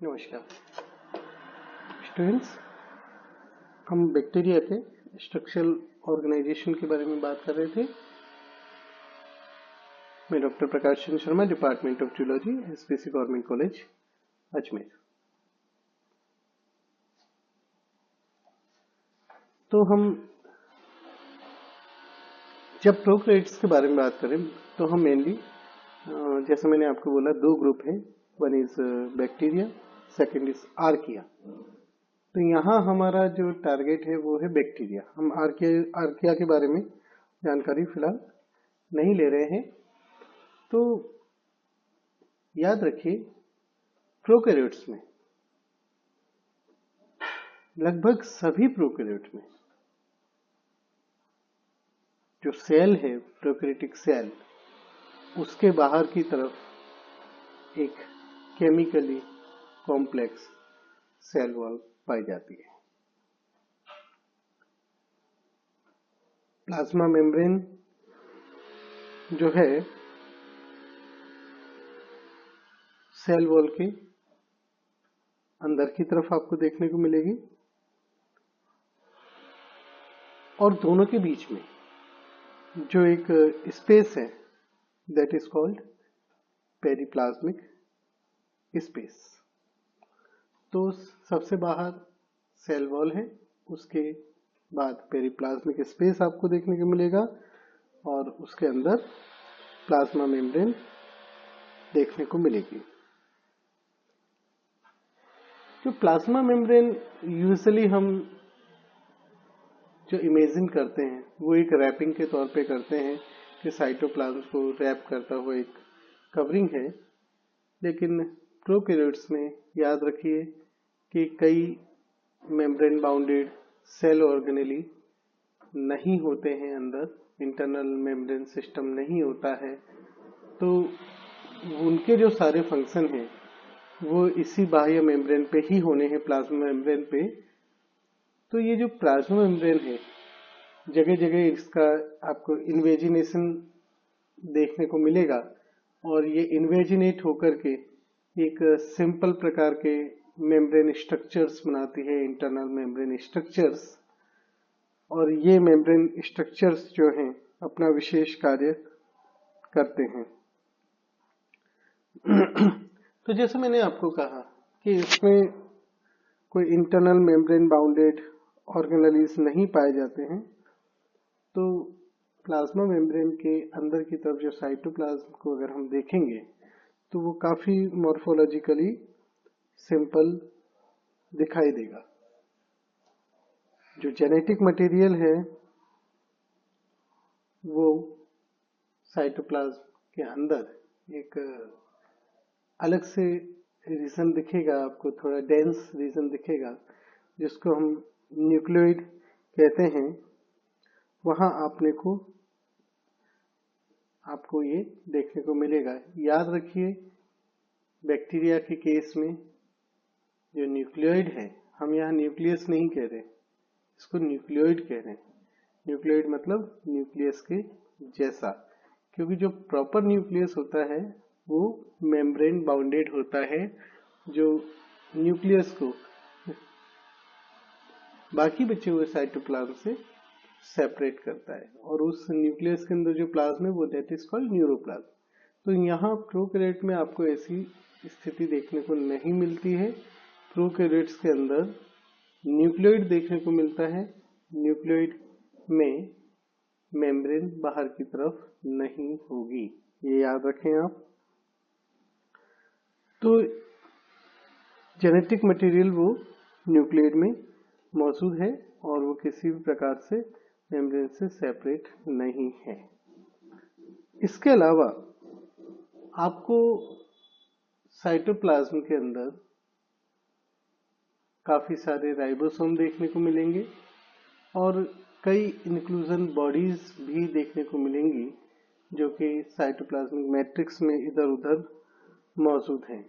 नमस्कार स्टूडेंट्स, हम बैक्टीरिया के स्ट्रक्चरल ऑर्गेनाइजेशन के बारे में बात कर रहे थे। मैं doctor Prakash Chandra Sharma, department of zoology, SPC government college Ajmer. तो हम जब प्रोकैरियोट्स के बारे में बात करें तो हम मेनली जैसे मैंने आपको बोला दो ग्रुप हैं, one is bacteria, second is archaea. तो यहाँ हमारा जो टारगेट है वो है बैक्टीरिया। हम आर्किया के बारे में जानकारी फिलहाल नहीं ले रहे हैं। तो याद रखिए प्रोकैरियोट्स में, लगभग सभी प्रोकैरियोट में जो सेल है, प्रोकैरियोटिक सेल, उसके बाहर की तरफ एक केमिकली कॉम्प्लेक्स सेल वॉल पाई जाती है। प्लाज्मा मेम्ब्रेन जो है सेल वॉल के अंदर की तरफ आपको देखने को मिलेगी, और दोनों के बीच में जो एक स्पेस है that is called periplasmic space. तो सबसे बाहर सेल वॉल है, उसके बाद पेरिप्लाज्मिक स्पेस आपको देखने को मिलेगा, और उसके अंदर प्लाज्मा मेम्ब्रेन देखने को मिलेगी। जो प्लाज्मा मेम्ब्रेन यूजुअली हम जो इमेजिन करते हैं वो एक रैपिंग के तौर पे करते हैं कि साइटोप्लाज्म को रैप करता हुआ एक कवरिंग है, लेकिन प्रोकैरियोट्स में याद रखिए कि कई मेम्ब्रेन बाउंडेड सेल ऑर्गेनेली नहीं होते हैं, अंदर इंटरनल मेम्ब्रेन सिस्टम नहीं होता है। तो उनके जो सारे फंक्शन हैं वो इसी बाह्य मेम्ब्रेन पे ही होने हैं, प्लाज्मा मेम्ब्रेन पे। तो ये जो प्लाज्मा मेम्ब्रेन है, जगह जगह इसका आपको इन्वेजिनेशन देखने को मिलेगा, और ये इन्वेजिनेट होकर के एक सिंपल प्रकार के मेम्ब्रेन स्ट्रक्चर्स बनाती है, इंटरनल मेम्ब्रेन स्ट्रक्चर्स। और ये मेम्ब्रेन स्ट्रक्चर्स जो हैं अपना विशेष कार्य करते हैं। तो जैसे मैंने आपको कहा कि इसमें कोई इंटरनल मेम्ब्रेन बाउंडेड ऑर्गेनेलीज नहीं पाए जाते हैं। तो प्लाज्मा मेम्ब्रेन के अंदर की तरफ जो साइटोप्लाज्म को अगर हम देखेंगे तो वो काफी मॉर्फोलॉजिकली सिंपल दिखाई देगा। जो जेनेटिक मटेरियल है वो साइटोप्लाज्म के अंदर एक अलग से रीजन दिखेगा, आपको थोड़ा डेंस रीजन दिखेगा, जिसको हम न्यूक्लियोइड कहते हैं। वहां आपको ये देखने को मिलेगा। याद रखिए बैक्टीरिया के केस में जो न्यूक्लियोइड है, हम यहाँ न्यूक्लियस नहीं कह रहे, इसको न्यूक्लियोइड कह रहे हैं। न्यूक्लियोइड मतलब न्यूक्लियस के जैसा, क्योंकि जो प्रॉपर न्यूक्लियस होता है वो मेम्ब्रेन बाउंडेड होता है, जो न्यूक्लियस को बाकी बचे हुए साइटोप्लाज्म से सेपरेट करता है, और उस न्यूक्लियस के अंदर जो प्लाज्म है वो दैट इज कॉल्ड न्यूरोप्लाज्म। तो यहाँ प्रोकैरियोट में आपको ऐसी स्थिति देखने को नहीं मिलती है। प्रोकैरियोट्स के अंदर न्यूक्लियोइड देखने को मिलता है, न्यूक्लियोइड में मेम्ब्रेन बाहर की तरफ नहीं होगी, ये याद रखें आप। तो जेनेटिक मटेरियल वो न्यूक्लियोइड में मौजूद है, और वो किसी भी प्रकार से मेम्ब्रेन से सेपरेट नहीं है। इसके अलावा आपको साइटोप्लाज्म के अंदर काफी सारे राइबोसोम देखने को मिलेंगे, और कई इंक्लूजन बॉडीज भी देखने को मिलेंगी जो कि साइटोप्लाज्मिक मैट्रिक्स में इधर उधर मौजूद हैं।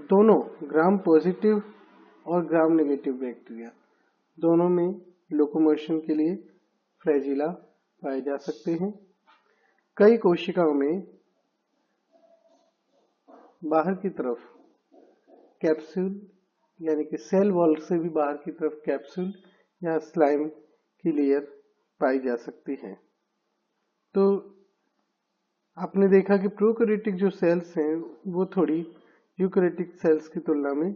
दोनों ग्राम पॉजिटिव और ग्राम नेगेटिव बैक्टीरिया दोनों में लोकोमोशन के लिए फ्लैजिला पाए जा सकते हैं। कई कोशिकाओं में बाहर की तरफ कैप्सूल यानी कि सेल वॉल से भी बाहर की तरफ कैप्सूल या स्लाइम की लेयर पाई जा सकती है। तो आपने देखा कि प्रोकैरियोटिक जो सेल्स हैं वो थोड़ी यूकैरियोटिक सेल्स की तुलना में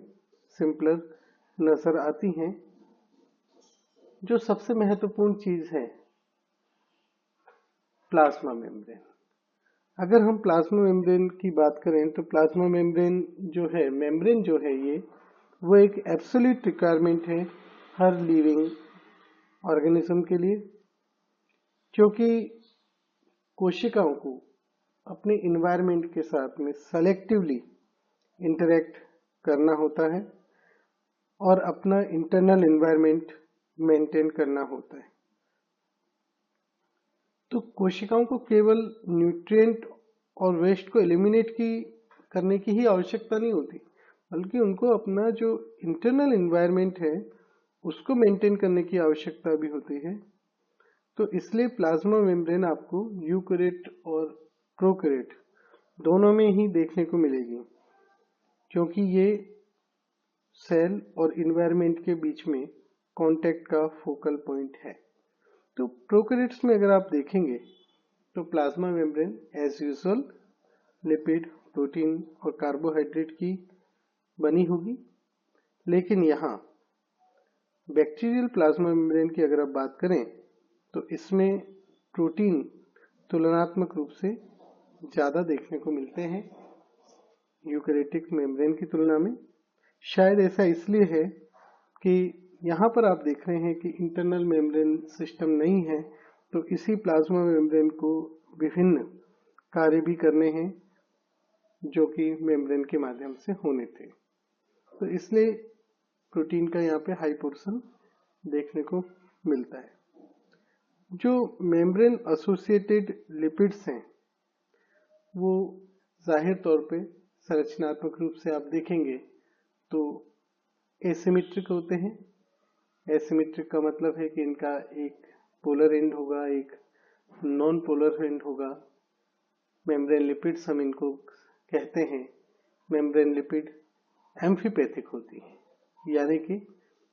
सिंपलर नजर आती हैं। जो सबसे महत्वपूर्ण चीज है प्लाज्मा मेम्ब्रेन। अगर हम प्लाज्मा मेम्ब्रेन की बात करें तो प्लाज्मा मेम्ब्रेन जो है, मेम्ब्रेन जो है ये, वो एक एब्सोल्यूट रिक्वायरमेंट है हर लिविंग ऑर्गेनिज्म के लिए, क्योंकि कोशिकाओं को अपने इन्वायरमेंट के साथ में सेलेक्टिवली इंटरेक्ट करना होता है और अपना इंटरनल एनवायरनमेंट मेंटेन करना होता है। तो कोशिकाओं को केवल न्यूट्रिएंट और वेस्ट को एलिमिनेट करने की ही आवश्यकता नहीं होती, बल्कि उनको अपना जो इंटरनल एनवायरनमेंट है उसको मेंटेन करने की आवश्यकता भी होती है। तो इसलिए प्लाज्मा मेम्ब्रेन आपको यूकैरियोट और प्रोकैरियोट दोनों में ही देखने को मिलेगी, क्योंकि ये सेल और इन्वायरमेंट के बीच में कांटेक्ट का फोकल पॉइंट है। तो प्रोकैरियोट्स में अगर आप देखेंगे तो plasma membrane as usual lipid, protein और कार्बोहाइड्रेट की बनी होगी, लेकिन यहाँ बैक्टीरियल प्लाज्मा मेम्ब्रेन की अगर आप बात करें तो इसमें प्रोटीन तुलनात्मक रूप से ज्यादा देखने को मिलते हैं यूकैरियोटिक मेम्ब्रेन की तुलना में। शायद ऐसा इसलिए है कि यहाँ पर आप देख रहे हैं कि इंटरनल मेम्ब्रेन सिस्टम नहीं है, तो इसी प्लाज्मा मेम्ब्रेन को विभिन्न कार्य भी करने हैं जो कि मेम्ब्रेन के माध्यम से होने थे। तो इसलिए प्रोटीन का यहाँ पे हाई पोर्शन देखने को मिलता है। जो मेम्ब्रेन एसोसिएटेड लिपिड्स हैं वो जाहिर तौर पे संरचनात्मक रूप से आप देखेंगे तो एसिमेट्रिक होते हैं। एसिमेट्रिक का मतलब है कि इनका एक पोलर एंड होगा, एक नॉन पोलर एंड होगा। मेम्ब्रेन लिपिड्स हम इनको कहते हैं। मेम्ब्रेन लिपिड एम्फीपैथिक होती है, यानी कि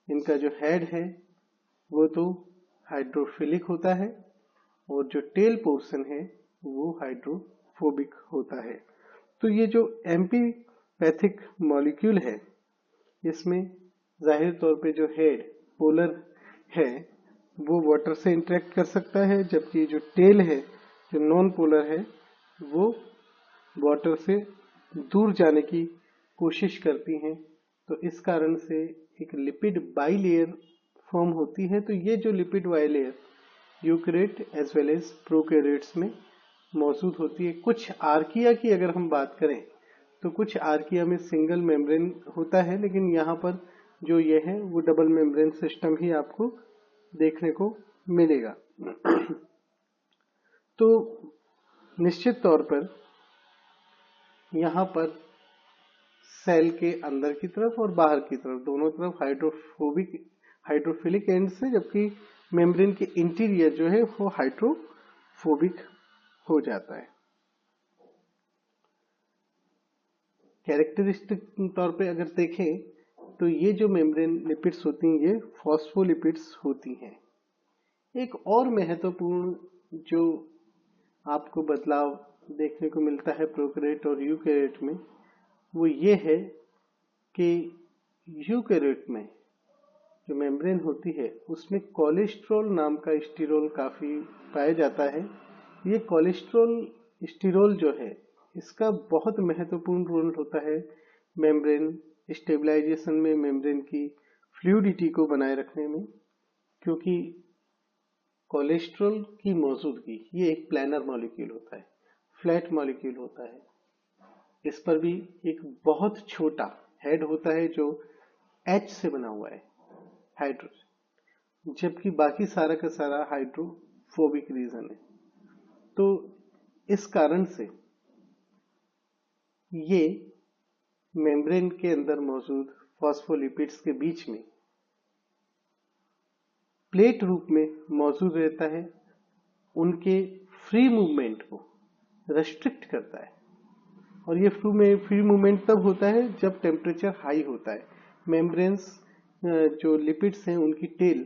इनका जो हेड है वो तो हाइड्रोफिलिक होता है और जो टेल पोर्शन है वो हाइड्रोफोबिक होता है। तो ये जो एम्फीपैथिक मॉलिक्यूल है इसमें जाहिर तौर पे जो हेड पोलर है वो वाटर से इंटरेक्ट कर सकता है, जबकि जो टेल है जो नॉन पोलर है वो वाटर से दूर जाने की कोशिश करती हैं। तो इस कारण से एक लिपिड बाइलेयर फॉर्म होती है। तो ये जो lipid bilayer eukaryote as well as prokaryotes में मौजूद होती है। कुछ आर्किया की अगर हम बात करें तो कुछ आर्किया में सिंगल मेम्ब्रेन होता है, लेकिन यहाँ पर जो ये है वो डबल मेम्ब्रेन सिस्टम ही आपको देखने को मिलेगा। तो निश्चित तौर पर यहाँ पर सेल के अंदर की तरफ और बाहर की तरफ दोनों तरफ हाइड्रोफिलिक एंड से, जबकि मेम्ब्रेन के इंटीरियर जो है वो हाइड्रोफोबिक हो जाता है। कैरेक्टरिस्टिक तौर पे अगर देखें तो ये जो मेम्ब्रेन लिपिड्स होती हैं ये फॉस्फोलिपिड्स होती हैं। एक और महत्वपूर्ण जो आपको बदलाव देखने को मिलता है प्रोकैरियोट और यूकैरियोट में वो ये है कि यूकैरियोट में जो मेम्ब्रेन होती है उसमें कोलेस्ट्रॉल नाम का स्टीरोल काफी पाया जाता है। ये कोलेस्ट्रॉल स्टीरोल जो है इसका बहुत महत्वपूर्ण रोल होता है मेम्ब्रेन स्टेबलाइजेशन में, मेम्ब्रेन की फ्लूइडिटी को बनाए रखने में, क्योंकि कोलेस्ट्रॉल की मौजूदगी ये एक प्लानर मॉलिक्यूल होता है, फ्लैट मॉलिक्यूल होता है। इस पर भी एक बहुत छोटा हेड होता है जो H से बना हुआ है, हाइड्रोजन, जबकि बाकी सारा का सारा हाइड्रोफोबिक रीजन है। तो इस कारण से ये मेम्ब्रेन के अंदर मौजूद फॉस्फोलिपिड्स के बीच में प्लेट रूप में मौजूद रहता है, उनके फ्री मूवमेंट को रेस्ट्रिक्ट करता है। और ये फ्री मूवमेंट तब होता है जब टेम्परेचर हाई होता है। मेम्ब्रेन्स जो लिपिड्स हैं उनकी टेल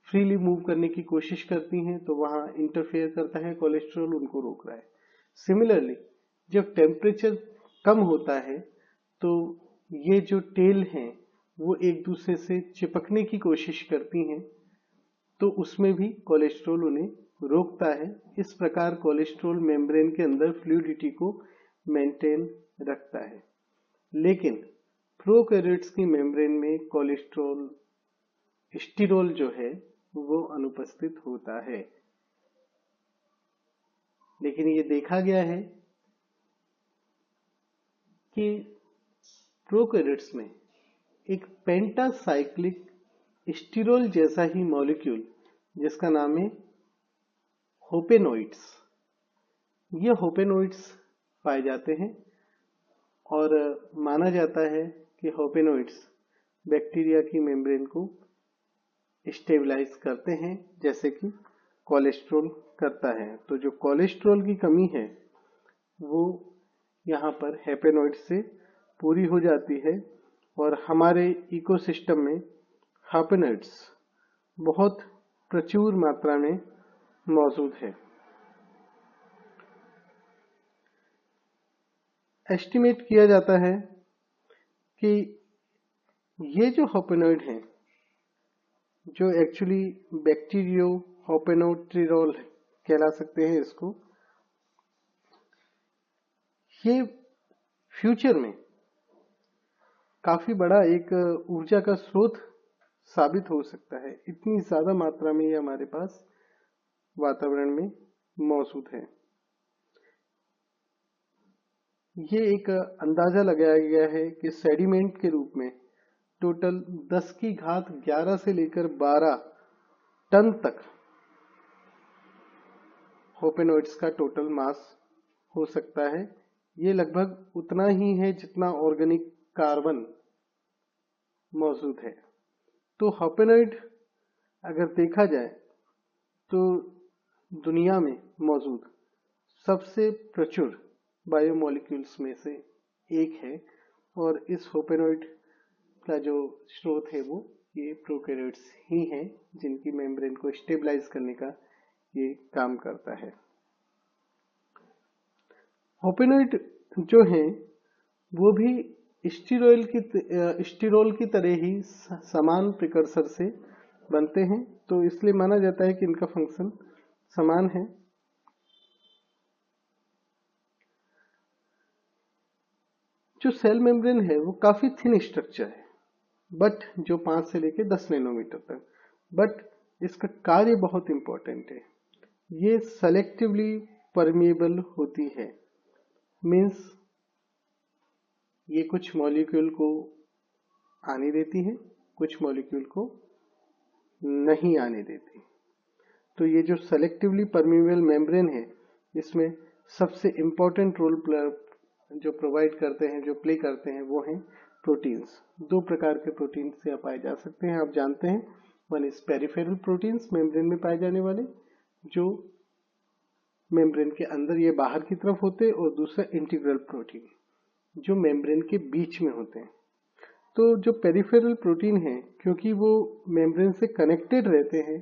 फ्रीली मूव करने की कोशिश करती हैं, तो वहां इंटरफेयर करता है कोलेस्ट्रॉल, उनको रोक रहा है। सिमिलरली जब टेम्परेचर कम होता है तो ये जो टेल हैं वो एक दूसरे से चिपकने की कोशिश करती हैं, तो उसमें भी कोलेस्ट्रॉल उन्हें रोकता है। इस प्रकार कोलेस्ट्रॉल मेम्ब्रेन के अंदर फ्लूइडिटी को मेंटेन रखता है। लेकिन प्रोकैरियोट्स की मेम्ब्रेन में कोलेस्ट्रॉल स्टिरोल जो है वो अनुपस्थित होता है। लेकिन ये देखा गया है कि प्रोकैरियोट्स में एक पेंटासाइक्लिक स्टिरोल जैसा ही मॉलिक्यूल जिसका नाम है होपेनोइड्स, ये होपेनोइड्स पाए जाते हैं और माना जाता है कि होपेनोइड्स बैक्टीरिया की मेम्ब्रेन को स्टेबलाइज करते हैं जैसे कि कोलेस्ट्रॉल करता है। तो जो कोलेस्ट्रॉल की कमी है वो यहाँ पर हेपेनोइड से पूरी हो जाती है और हमारे इकोसिस्टम में हेपेनोइड्स बहुत प्रचुर मात्रा में मौजूद है। एस्टिमेट किया जाता है कि ये जो हेपेनोइड हैं, जो एक्चुअली बैक्टीरियो होपेनोट्रिरोल कहला सकते हैं इसको, ये फ्यूचर में काफी बड़ा एक ऊर्जा का स्रोत साबित हो सकता है। इतनी ज्यादा मात्रा में ये हमारे पास वातावरण में मौजूद है। ये एक अंदाजा लगाया गया है कि सेडिमेंट के रूप में टोटल 10 की घात 11 से लेकर 12 टन तक होपेनोइड्स का टोटल मास हो सकता है। ये लगभग उतना ही है जितना ऑर्गेनिक कार्बन मौजूद है। तो होपेनोइड अगर देखा जाए तो दुनिया में मौजूद सबसे प्रचुर बायोमोलिक्यूल्स में से एक है और इस होपेनोइड का जो स्रोत है वो ये प्रोकैरियोट्स ही हैं जिनकी मेम्ब्रेन को स्टेबलाइज करने का ये काम करता है। होपेनोइड जो हैं वो भी स्टिरोल की तरह ही समान प्रिकर्सर से बनते हैं, तो इसलिए माना जाता है कि इनका फंक्शन समान है। जो सेल मेम्ब्रेन है वो काफी थिन स्ट्रक्चर है, बट जो 5 से लेकर 10 नैनोमीटर तक, बट इसका कार्य बहुत इंपॉर्टेंट है। ये सेलेक्टिवली परमिएबल होती है, मीन्स ये कुछ मॉलिक्यूल को आने देती है, कुछ मॉलिक्यूल को नहीं आने देती। तो ये जो सेलेक्टिवली परमिएबल मेम्ब्रेन है इसमें सबसे इंपॉर्टेंट रोल जो प्रोवाइड करते हैं, जो प्ले करते हैं, वो हैं प्रोटीन्स। 2 प्रकार के प्रोटीन्स यहाँ पाए जा सकते हैं, आप जानते हैं। One is peripheral proteins, membrane में पाए जाने वाले, जो मेम्ब्रेन के अंदर ये बाहर की तरफ होते हैं, और दूसरा इंटीग्रल प्रोटीन जो मेम्ब्रेन के बीच में होते हैं। तो जो पेरिफेरल प्रोटीन है, क्योंकि वो मेम्ब्रेन से कनेक्टेड रहते हैं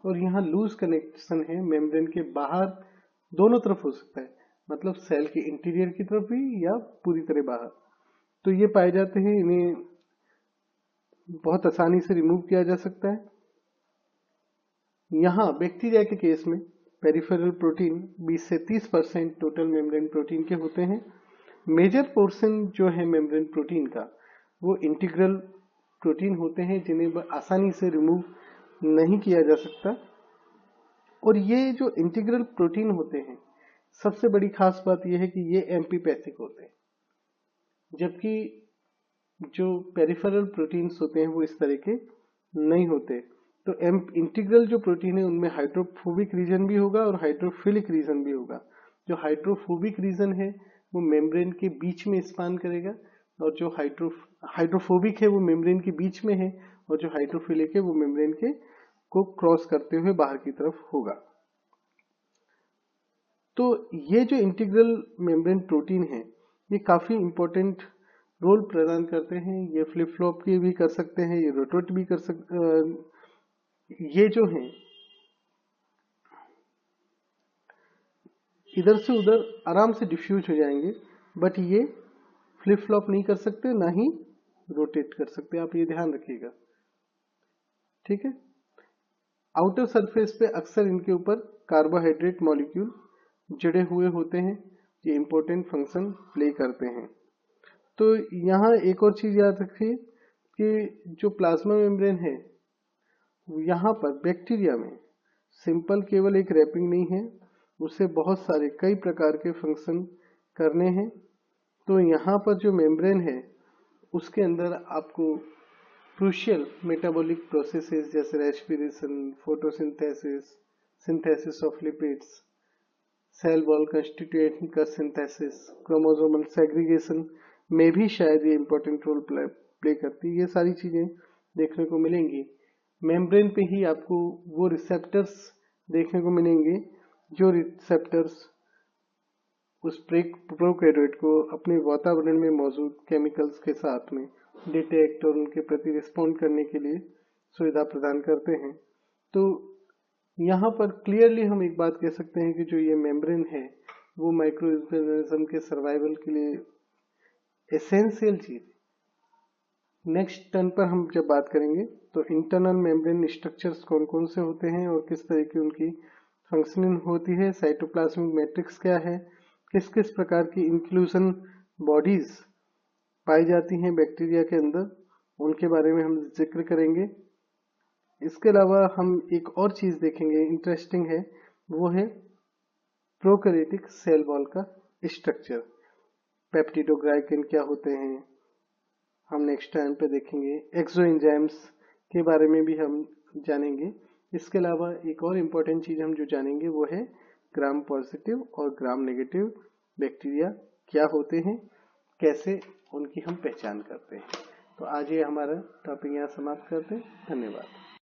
और यहाँ लूज कनेक्शन है, मेम्ब्रेन के बाहर दोनों तरफ हो सकता है, मतलब सेल के इंटीरियर की तरफ भी या पूरी तरह बाहर, तो ये पाए जाते हैं। इन्हें बहुत आसानी से रिमूव किया जा सकता है। यहाँ बैक्टीरिया के केस में पेरिफेरल प्रोटीन 20 से 30% टोटल मेम्ब्रेन प्रोटीन के होते हैं। मेजर पोर्शन जो है मेम्ब्रेन प्रोटीन का वो इंटीग्रल प्रोटीन होते हैं, जिन्हें आसानी से रिमूव नहीं किया जा सकता। और ये जो इंटीग्रल प्रोटीन होते हैं, सबसे बड़ी खास बात यह है कि ये एम्फीपैथिक होते हैं, जबकि जो पेरिफेरल प्रोटीन्स होते हैं वो इस तरह के नहीं होते। तो इंटीग्रल जो प्रोटीन है उनमें हाइड्रोफोबिक रीजन भी होगा और हाइड्रोफिलिक रीजन भी होगा। जो हाइड्रोफोबिक रीजन है वो मेम्ब्रेन के बीच में स्पान करेगा, और जो हाइड्रोफोबिक है वो मेम्ब्रेन के बीच में है, और जो हाइड्रोफिलिक है वो मेम्ब्रेन के को क्रॉस करते हुए बाहर की तरफ होगा। तो ये जो इंटीग्रल मेम्ब्रेन प्रोटीन है ये काफी इंपॉर्टेंट रोल प्रदान करते हैं। ये फ्लिप फ्लॉप की भी कर सकते हैं, ये रोटेट भी कर सकते, ये जो है इधर से उधर आराम से डिफ्यूज हो जाएंगे, बट ये फ्लिप फ्लॉप नहीं कर सकते, ना ही रोटेट कर सकते। आप ये ध्यान रखिएगा, ठीक है। आउटर सरफेस पे अक्सर इनके ऊपर कार्बोहाइड्रेट मॉलिक्यूल जड़े हुए होते हैं, ये इंपॉर्टेंट फंक्शन प्ले करते हैं। तो यहाँ एक और चीज याद रखिए कि जो प्लाज्मा मेम्ब्रेन है यहाँ पर बैक्टीरिया में सिंपल केवल एक रैपिंग नहीं है, उसे बहुत सारे कई प्रकार के फंक्शन करने हैं। तो यहाँ पर जो मेम्ब्रेन है उसके अंदर आपको क्रूशियल मेटाबॉलिक प्रोसेसेस जैसे respiration, photosynthesis, synthesis of lipids, cell wall constituent का सिंथेसिस, क्रोमोसोमल सेग्रीगेशन में भी शायद ये इंपॉर्टेंट रोल प्ले करती है। ये सारी चीजें देखने को मिलेंगी। मेम्ब्रेन पे ही आपको वो रिसेप्टर्स देखने को मिलेंगे जो रिसेप्टर्स उस प्रोकैरियोट को अपने वातावरण में मौजूद केमिकल्स के साथ में डिटेक्ट और उनके प्रति रिस्पॉन्ड करने के लिए सुविधा प्रदान करते हैं। तो यहाँ पर क्लियरली हम एक बात कह सकते हैं कि जो ये मेम्ब्रेन है वो माइक्रो ऑर्गेनिज्म के सर्वाइवल के लिए एसेंशियल चीज। नेक्स्ट टर्न पर हम जब बात करेंगे तो इंटरनल मेम्ब्रेन स्ट्रक्चर्स कौन कौन से होते हैं और किस तरह की उनकी फंक्शनिंग होती है, साइटोप्लाज्मिक मैट्रिक्स क्या है, किस किस प्रकार की इंक्लूजन बॉडीज पाई जाती हैं बैक्टीरिया के अंदर, उनके बारे में हम जिक्र करेंगे। इसके अलावा हम एक और चीज देखेंगे इंटरेस्टिंग है, वो है प्रोकैरियोटिक सेल वॉल का स्ट्रक्चर। पेप्टिडोग्लाइकन क्या होते हैं हम नेक्स्ट टाइम पे देखेंगे। एक्सोएंजाइम्स के बारे में भी हम जानेंगे। इसके अलावा एक और इम्पोर्टेंट चीज हम जो जानेंगे वो है ग्राम पॉजिटिव और ग्राम नेगेटिव बैक्टीरिया क्या होते हैं, कैसे उनकी हम पहचान करते हैं। तो आज ये हमारा टॉपिक यहाँ समाप्त करते हैं। धन्यवाद।